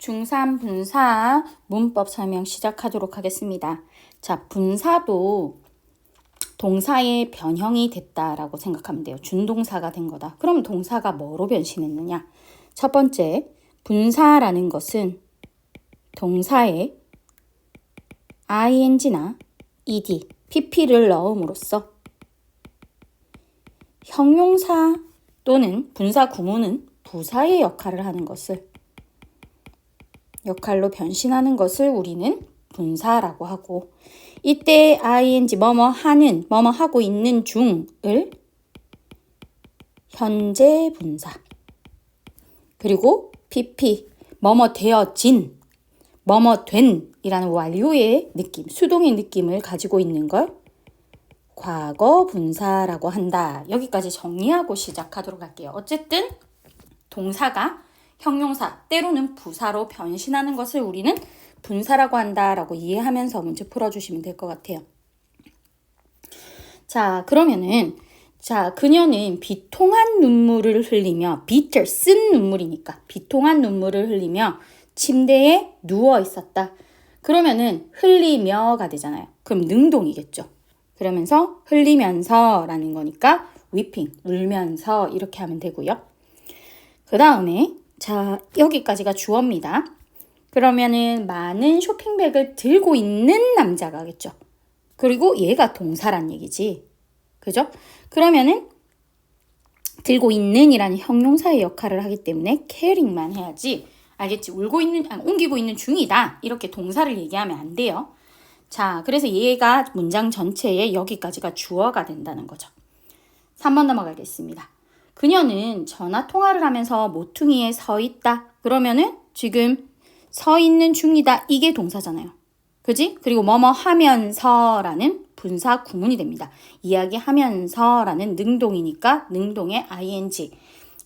중3 분사 문법 설명 시작하도록 하겠습니다. 자, 분사도 동사의 변형이 됐다라고 생각하면 돼요. 준동사가 된 거다. 그럼 동사가 뭐로 변신했느냐? 첫 번째, 분사라는 것은 동사에 ing나 ed, pp를 넣음으로써 형용사 또는 분사 구문은 부사의 역할을 하는 것을 역할로 변신하는 것을 우리는 분사라고 하고, 이때 ing 뭐뭐 하는, 뭐뭐 하고 있는 중을 현재 분사, 그리고 pp 뭐뭐 되어진, 뭐뭐 된 이라는 완료의 느낌, 수동의 느낌을 가지고 있는 걸 과거 분사라고 한다. 여기까지 정리하고 시작하도록 할게요. 어쨌든 동사가 형용사, 때로는 부사로 변신하는 것을 우리는 분사라고 한다라고 이해하면서 문제 풀어주시면 될 것 같아요. 자, 그러면은 그녀는 비통한 눈물을 흘리며, bitter, 쓴 눈물이니까 비통한 눈물을 흘리며 침대에 누워 있었다. 그러면은 흘리며가 되잖아요. 그럼 능동이겠죠. 그러면서 흘리면서라는 거니까 weeping, 울면서 이렇게 하면 되고요. 그 다음에 자, 여기까지가 주어입니다. 그러면은 많은 쇼핑백을 들고 있는 남자가겠죠. 그리고 얘가 동사란 얘기지. 그죠? 그러면은 들고 있는이라는 형용사의 역할을 하기 때문에 carrying만 해야지. 알겠지? 옮기고 있는 중이다. 이렇게 동사를 얘기하면 안 돼요. 자, 그래서 얘가 문장 전체에 여기까지가 주어가 된다는 거죠. 3번 넘어가겠습니다. 그녀는 전화 통화를 하면서 모퉁이에 서 있다. 그러면은 지금 서 있는 중이다. 이게 동사잖아요. 그지? 그리고 뭐뭐 하면서라는 분사 구문이 됩니다. 이야기하면서라는 능동이니까 능동의 ing,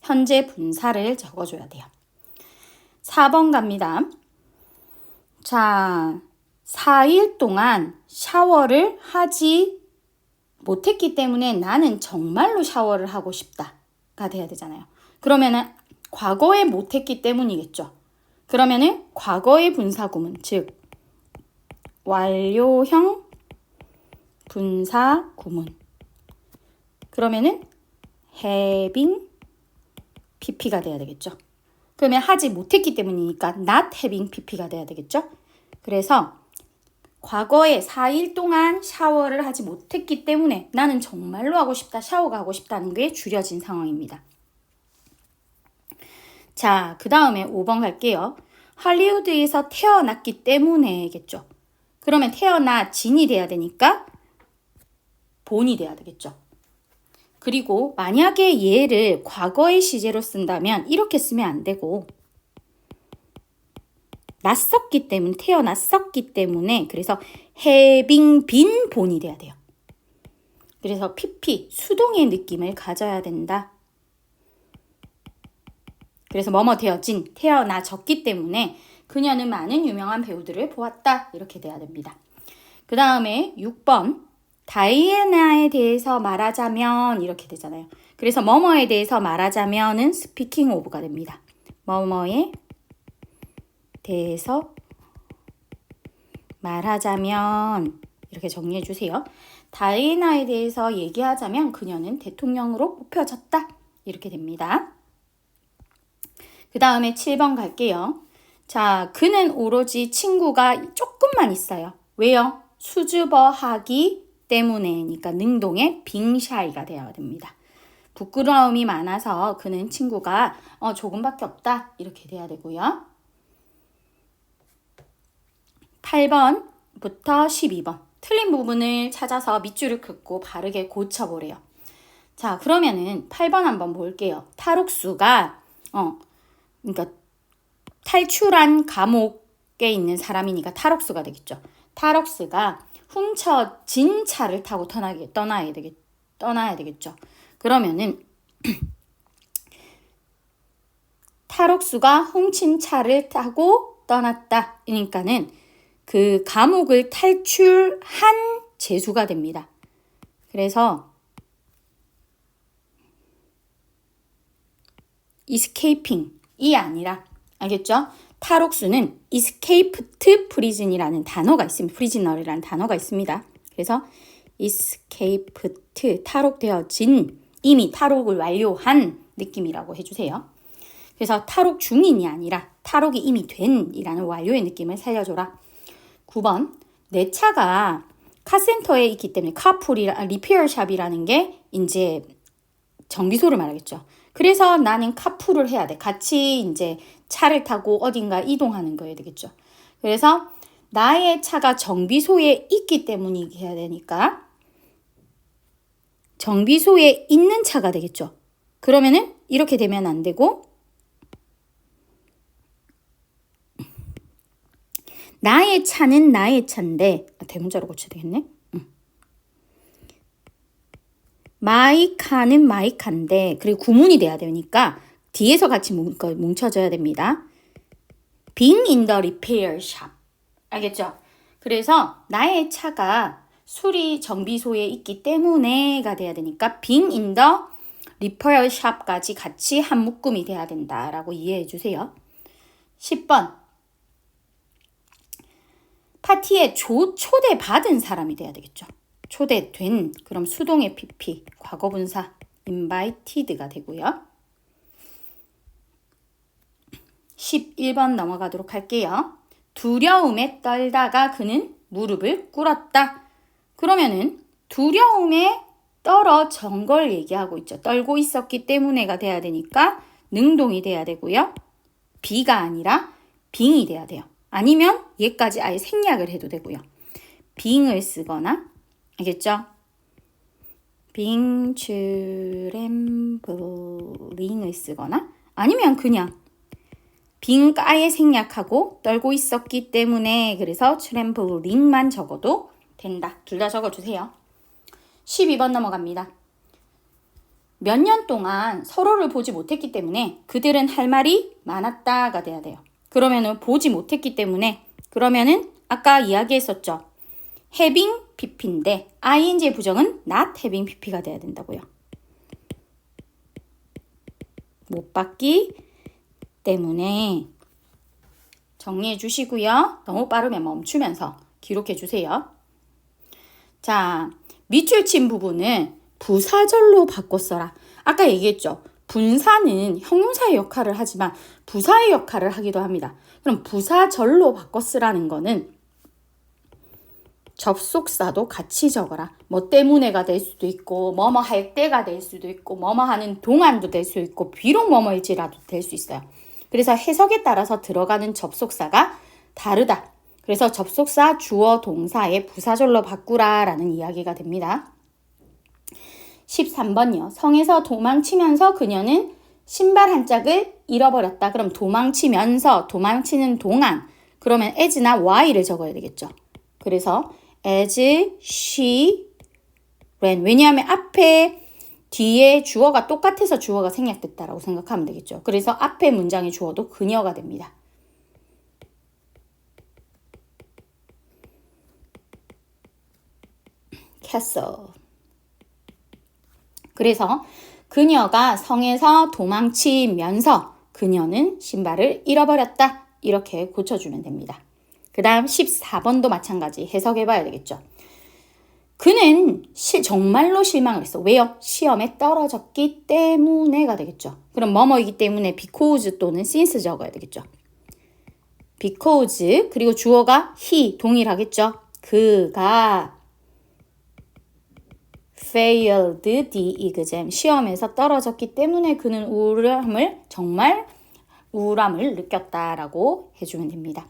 현재 분사를 적어줘야 돼요. 4번 갑니다. 자, 4일 동안 샤워를 하지 못했기 때문에 나는 정말로 샤워를 하고 싶다가 돼야 되잖아요. 그러면은 과거에 못했기 때문이겠죠. 그러면은 과거의 분사구문, 즉 완료형 분사구문. 그러면은 having pp가 돼야 되겠죠. 그러면 하지 못했기 때문이니까 not having pp가 돼야 되겠죠. 그래서 과거에 4일 동안 샤워를 하지 못했기 때문에 나는 정말로 하고 싶다, 샤워가 하고 싶다는 게 줄여진 상황입니다. 자, 그 다음에 5번 갈게요. 할리우드에서 태어났기 때문에겠죠. 그러면 태어나진이 돼야 되니까 본이 돼야 되겠죠. 그리고 만약에 얘를 과거의 시제로 쓴다면 이렇게 쓰면 안 되고, 났었기 때문에, 태어났었기 때문에, 그래서 having been 본이 돼야 돼요. 그래서 pp, 수동의 느낌을 가져야 된다. 그래서 뭐뭐 되어진, 태어나졌기 때문에 그녀는 많은 유명한 배우들을 보았다. 이렇게 돼야 됩니다. 그 다음에 6번, 다이애나에 대해서 말하자면 이렇게 되잖아요. 그래서 뭐뭐에 대해서 말하자면은 speaking of가 됩니다. 뭐뭐에 대해서 말하자면 이렇게 정리해 주세요. 다이애나에 대해서 얘기하자면 그녀는 대통령으로 뽑혀졌다. 이렇게 됩니다. 그 다음에 7번 갈게요. 자, 그는 오로지 친구가 조금만 있어요. 왜요? 수줍어하기 때문에니까 능동의 being shy가 되어야 됩니다. 부끄러움이 많아서 그는 친구가 조금밖에 없다. 이렇게 돼야 되고요. 8번부터 12번. 틀린 부분을 찾아서 밑줄을 긋고 바르게 고쳐보래요. 자, 그러면은 8번 한번 볼게요. 탈옥수가, 그러니까 탈출한 감옥에 있는 사람이니까 탈옥수가 되겠죠. 탈옥수가 훔쳐진 차를 타고 떠나야 되겠죠. 그러면은 탈옥수가 훔친 차를 타고 떠났다. 그러니까는 그 감옥을 탈출한 재수가 됩니다. 그래서 escaping이 아니라, 알겠죠? 탈옥수는 escaped prison이라는 단어가 있습니다. prisoner이라는 단어가 있습니다. 그래서 escaped, 탈옥되어진, 이미 탈옥을 완료한 느낌이라고 해주세요. 그래서 탈옥 중인이 아니라 탈옥이 이미 된이라는 완료의 느낌을 살려줘라. 9번, 내 차가 카센터에 있기 때문에 리페어샵이라는 게 이제 정비소를 말하겠죠. 그래서 나는 카풀을 해야 돼. 같이 이제 차를 타고 어딘가 이동하는 거여야 되겠죠. 그래서 나의 차가 정비소에 있기 때문이게 해야 되니까 정비소에 있는 차가 되겠죠. 그러면은 이렇게 되면 안 되고 나의 차는 나의 차인데 대문자로 고쳐야 되겠네. 마이 카는 마이 카인데 그리고 구문이 돼야 되니까 뒤에서 같이 뭉쳐져야 됩니다. Being in the repair shop. 알겠죠? 그래서 나의 차가 수리 정비소에 있기 때문에가 돼야 되니까 being in the repair shop까지 같이 한 묶음이 돼야 된다라고 이해해 주세요. 10번. 파티에 초대받은 사람이 돼야 되겠죠. 초대된, 그럼 수동의 PP, 과거분사 invited가 되고요. 11번 넘어가도록 할게요. 두려움에 떨다가 그는 무릎을 꿇었다. 그러면은 두려움에 떨어진 걸 얘기하고 있죠. 떨고 있었기 때문에가 돼야 되니까 능동이 돼야 되고요. be가 아니라 being이 돼야 돼요. 아니면 얘까지 아예 생략을 해도 되고요. being을 쓰거나 알겠죠? being, trembling 을 쓰거나 아니면 그냥 being 아예 생략하고 떨고 있었기 때문에 그래서 trembling만 적어도 된다. 둘 다 적어주세요. 12번 넘어갑니다. 몇 년 동안 서로를 보지 못했기 때문에 그들은 할 말이 많았다가 돼야 돼요. 그러면은 보지 못했기 때문에 그러면은 아까 이야기했었죠. having pp인데 ing의 부정은 not having pp가 돼야 된다고요. 못 봤기 때문에 정리해 주시고요. 너무 빠르면 멈추면서 기록해 주세요. 자, 밑줄 친 부분은 부사절로 바꿔 써라. 아까 얘기했죠. 분사는 형용사의 역할을 하지만 부사의 역할을 하기도 합니다. 그럼 부사절로 바꿔 쓰라는 거는 접속사도 같이 적어라. 뭐 때문에가 될 수도 있고 뭐뭐 할 때가 될 수도 있고 뭐뭐 하는 동안도 될 수 있고 비록 뭐뭐일지라도 될 수 있어요. 그래서 해석에 따라서 들어가는 접속사가 다르다. 그래서 접속사 주어 동사의 부사절로 바꾸라라는 이야기가 됩니다. 13번이요. 성에서 도망치면서 그녀는 신발 한 짝을 잃어버렸다. 그럼 도망치면서 도망치는 동안 그러면 as나 while을 적어야 되겠죠. 그래서 as she ran. 왜냐하면 앞에 뒤에 주어가 똑같아서 주어가 생략됐다라고 생각하면 되겠죠. 그래서 앞에 문장의 주어도 그녀가 됩니다. castle. 그래서 그녀가 성에서 도망치면서 그녀는 신발을 잃어버렸다. 이렇게 고쳐주면 됩니다. 그 다음 14번도 마찬가지 해석해봐야 되겠죠. 그는 정말로 실망을 했어. 왜요? 시험에 떨어졌기 때문에가 되겠죠. 그럼 뭐뭐이기 때문에 because 또는 since 적어야 되겠죠. because 그리고 주어가 he 동일하겠죠. 그가 failed the exam 시험에서 떨어졌기 때문에 그는 정말 우울함을 느꼈다라고 해주면 됩니다.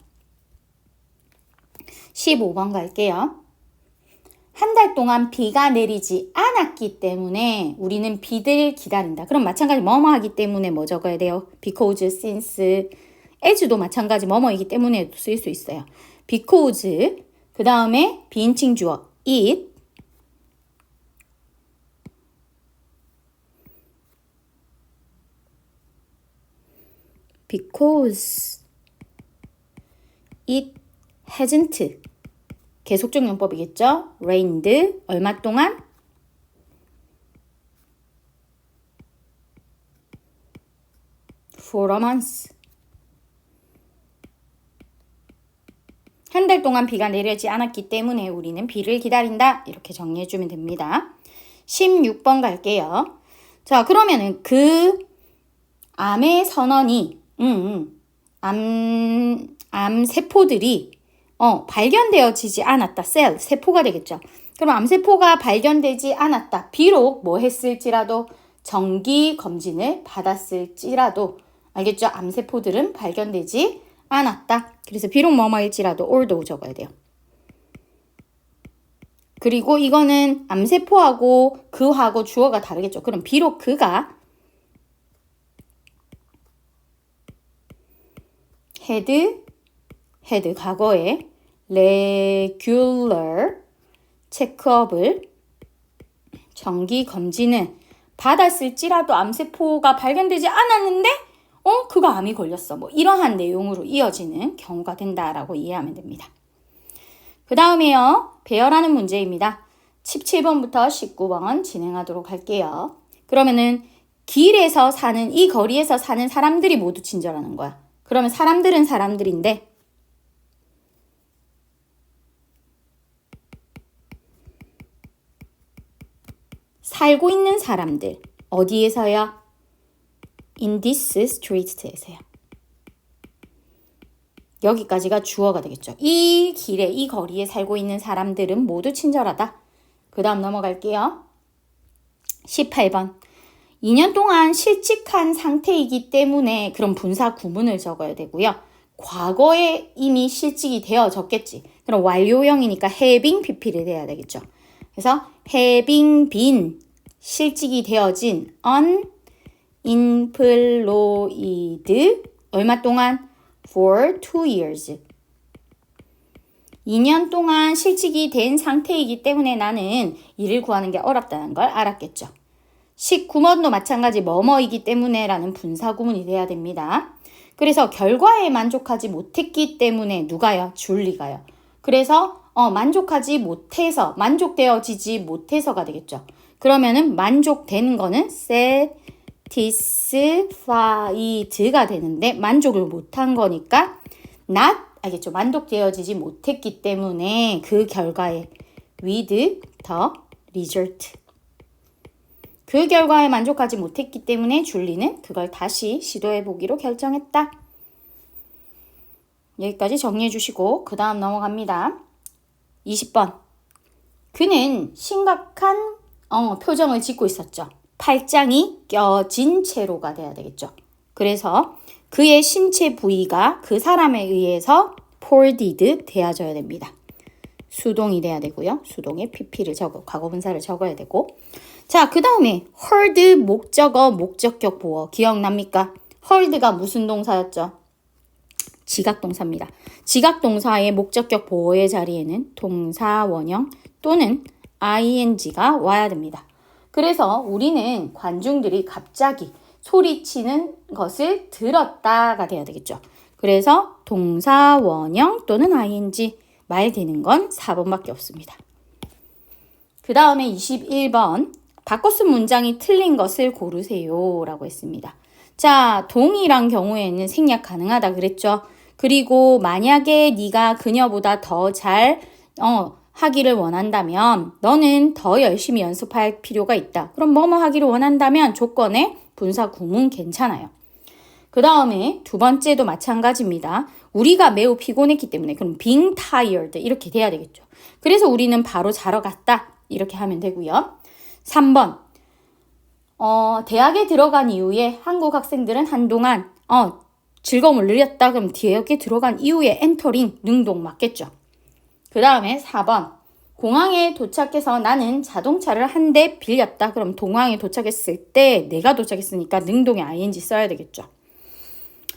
15번 갈게요. 한 달 동안 비가 내리지 않았기 때문에 우리는 비를 기다린다. 그럼 마찬가지 뭐뭐 하기 때문에 뭐 적어야 돼요? because, since, as도 마찬가지 뭐뭐이기 때문에 쓸 수 있어요. because 그 다음에 비인칭 주어 it because it hasn't 계속적 용법이겠죠. rained 얼마 동안 for a month 달 동안 비가 내리지 않았기 때문에 우리는 비를 기다린다. 이렇게 정리해주면 됩니다. 16번 갈게요. 자, 그러면은 그 암의 선언이 암세포들이 발견되어지지 않았다. 세포가 되겠죠. 그럼 암세포가 발견되지 않았다. 비록 뭐 했을지라도 정기 검진을 받았을지라도 알겠죠? 암세포들은 발견되지 않았다. 그래서 비록 뭐뭐일지라도 although 적어야 돼요. 그리고 이거는 암세포하고 그하고 주어가 다르겠죠. 그럼 비록 그가 had 과거에 regular 체크업을 정기 검진을 받았을지라도 암세포가 발견되지 않았는데 그가 암이 걸렸어. 뭐 이러한 내용으로 이어지는 경우가 된다라고 이해하면 됩니다. 그 다음에요. 배열하는 문제입니다. 17번부터 19번 진행하도록 할게요. 그러면은 길에서 사는 이 거리에서 사는 사람들이 모두 친절하는 거야. 그러면 사람들은 사람들인데 살고 있는 사람들 어디에서요? In this street에서요. 여기까지가 주어가 되겠죠. 이 길에, 이 거리에 살고 있는 사람들은 모두 친절하다. 그 다음 넘어갈게요. 18번. 2년 동안 실직한 상태이기 때문에 그럼 분사 구문을 적어야 되고요. 과거에 이미 실직이 되어졌겠지. 그럼 완료형이니까 having pp를 해야 되겠죠. 그래서 having been 실직이 되어진 unemployed 얼마 동안? for 2 years. 2년 동안 실직이 된 상태이기 때문에 나는 일을 구하는 게 어렵다는 걸 알았겠죠. 19번도 마찬가지 뭐뭐이기 때문에 라는 분사구문이 돼야 됩니다. 그래서 결과에 만족하지 못했기 때문에 누가요? 줄리가요. 그래서 만족하지 못해서 만족되어지지 못해서가 되겠죠. 그러면은 만족되는 거는 satisfied가 되는데 만족을 못한 거니까 not 알겠죠? 만족되어지지 못했기 때문에 그 결과에 with the result 그 결과에 만족하지 못했기 때문에 줄리는 그걸 다시 시도해 보기로 결정했다. 여기까지 정리해 주시고 그 다음 넘어갑니다. 20번. 그는 심각한 표정을 짓고 있었죠. 팔짱이 껴진 채로가 돼야 되겠죠. 그래서 그의 신체 부위가 그 사람에 의해서 folded 되어져야 됩니다. 수동이 돼야 되고요. 수동에 pp를 과거분사를 적어야 되고. 자, 그 다음에 heard 목적어 목적격 보어 기억납니까? heard가 무슨 동사였죠? 지각동사입니다. 지각동사의 목적격 보어의 자리에는 동사 원형 또는 ing가 와야 됩니다. 그래서 우리는 관중들이 갑자기 소리치는 것을 들었다가 돼야 되겠죠. 그래서 동사 원형 또는 ing 말 되는 건 4번밖에 없습니다. 그 다음에 21번 바꿔 쓴 문장이 틀린 것을 고르세요 라고 했습니다. 자, 동일한 경우에는 생략 가능하다 그랬죠. 그리고 만약에 네가 그녀보다 더 잘 하기를 원한다면 너는 더 열심히 연습할 필요가 있다. 그럼 뭐뭐 하기를 원한다면 조건에 분사 구문 괜찮아요. 그 다음에 두 번째도 마찬가지입니다. 우리가 매우 피곤했기 때문에 그럼 being tired 이렇게 돼야 되겠죠. 그래서 우리는 바로 자러 갔다 이렇게 하면 되고요. 3번 대학에 들어간 이후에 한국 학생들은 한동안 즐거움을 누렸다. 그럼 대학에 들어간 이후에 엔터링 능동 맞겠죠. 그 다음에 4번 공항에 도착해서 나는 자동차를 한 대 빌렸다. 그럼 공항에 도착했을 때 내가 도착했으니까 능동에 ing 써야 되겠죠.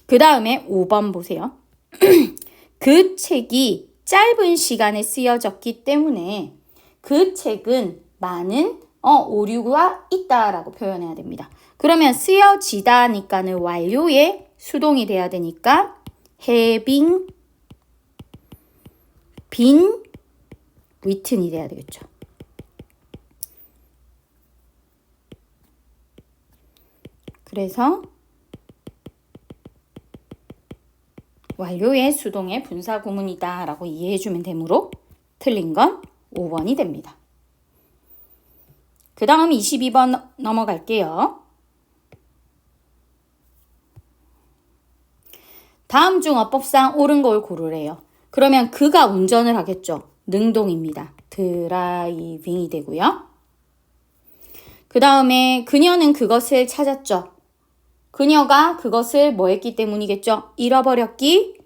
그 다음에 5번 보세요. 그 책이 짧은 시간에 쓰여졌기 때문에 그 책은 많은 오류가 있다라고 표현해야 됩니다. 그러면 쓰여지다니까는 완료의 수동이 돼야 되니까 having been written이 돼야 되겠죠. 그래서 완료의 수동의 분사 구문이다 라고 이해해주면 되므로 틀린 건 5번이 됩니다. 그 다음 22번 넘어갈게요. 다음 중 어법상 옳은 걸 고르래요. 그러면 그가 운전을 하겠죠. 능동입니다. 드라이빙이 되고요. 그 다음에 그녀는 그것을 찾았죠. 그녀가 그것을 뭐 했기 때문이겠죠? 잃어버렸기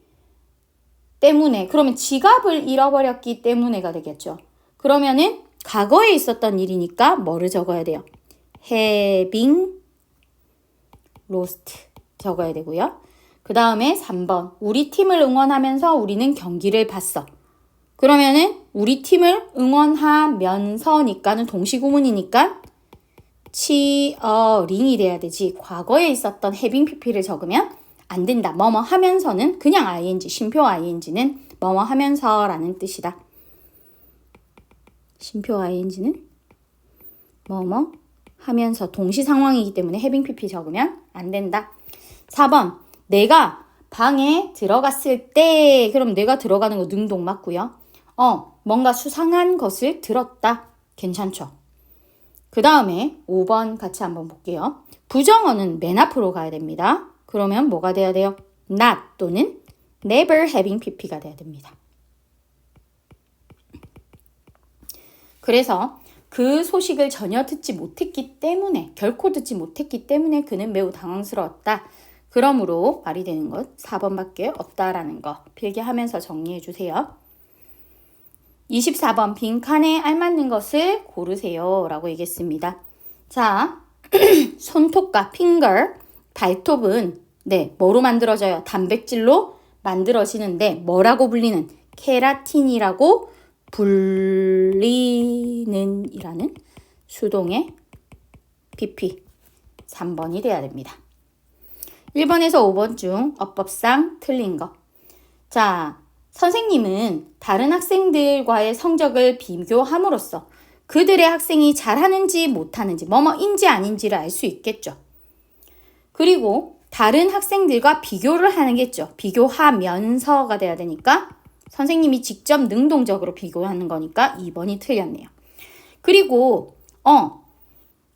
때문에. 그러면 지갑을 잃어버렸기 때문에가 되겠죠. 그러면은 과거에 있었던 일이니까 뭐를 적어야 돼요? having lost 적어야 되고요. 그 다음에 3번. 우리 팀을 응원하면서 우리는 경기를 봤어. 그러면은 우리 팀을 응원하면서니까는 동시구문이니까 cheering이 돼야 되지. 과거에 있었던 having pp를 적으면 안 된다. 뭐뭐 하면서는 그냥 ing, 쉼표 ing는 뭐뭐 하면서라는 뜻이다. 쉼표 ing는 뭐뭐 하면서 동시 상황이기 때문에 having pp 적으면 안 된다. 4번. 내가 방에 들어갔을 때, 그럼 내가 들어가는 거 능동 맞고요. 뭔가 수상한 것을 들었다. 괜찮죠? 그 다음에 5번 같이 한번 볼게요. 부정어는 맨 앞으로 가야 됩니다. 그러면 뭐가 돼야 돼요? not 또는 never having pp가 돼야 됩니다. 그래서 그 소식을 전혀 듣지 못했기 때문에, 결코 듣지 못했기 때문에 그는 매우 당황스러웠다. 그러므로 말이 되는 것 4번밖에 없다라는 거 필기하면서 정리해 주세요. 24번 빈칸에 알맞는 것을 고르세요 라고 얘기했습니다. 자, 손톱과 finger, 발톱은 뭐로 만들어져요? 단백질로 만들어지는데 뭐라고 불리는? 케라틴이라고 불리는 이라는 수동의 pp 3번이 돼야 됩니다. 1번에서 5번 중 어법상 틀린 거. 자, 선생님은 다른 학생들과의 성적을 비교함으로써 그들의 학생이 잘하는지 못하는지 뭐뭐인지 아닌지를 알 수 있겠죠. 그리고 다른 학생들과 비교를 하겠죠. 비교하면서가 돼야 되니까 선생님이 직접 능동적으로 비교하는 거니까 2번이 틀렸네요. 그리고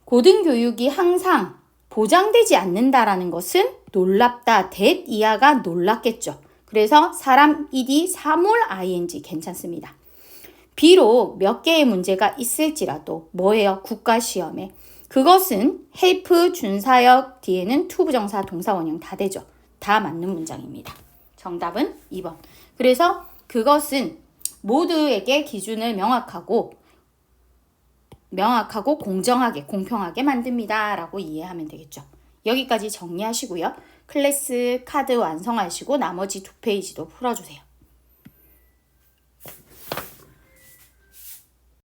고등교육이 항상 보장되지 않는다라는 것은 놀랍다. that 이하가 놀랍겠죠. 그래서 사람 ed, 사물 ing 괜찮습니다. 비록 몇 개의 문제가 있을지라도 뭐예요? 국가시험에. 그것은 help, 준사역 뒤에는 to 부정사, 동사, 원형 다 되죠. 다 맞는 문장입니다. 정답은 2번. 그래서 그것은 모두에게 기준을 명확하고 공정하게, 공평하게 만듭니다. 라고 이해하면 되겠죠. 여기까지 정리하시고요. 클래스 카드 완성하시고 나머지 2페이지도 풀어주세요.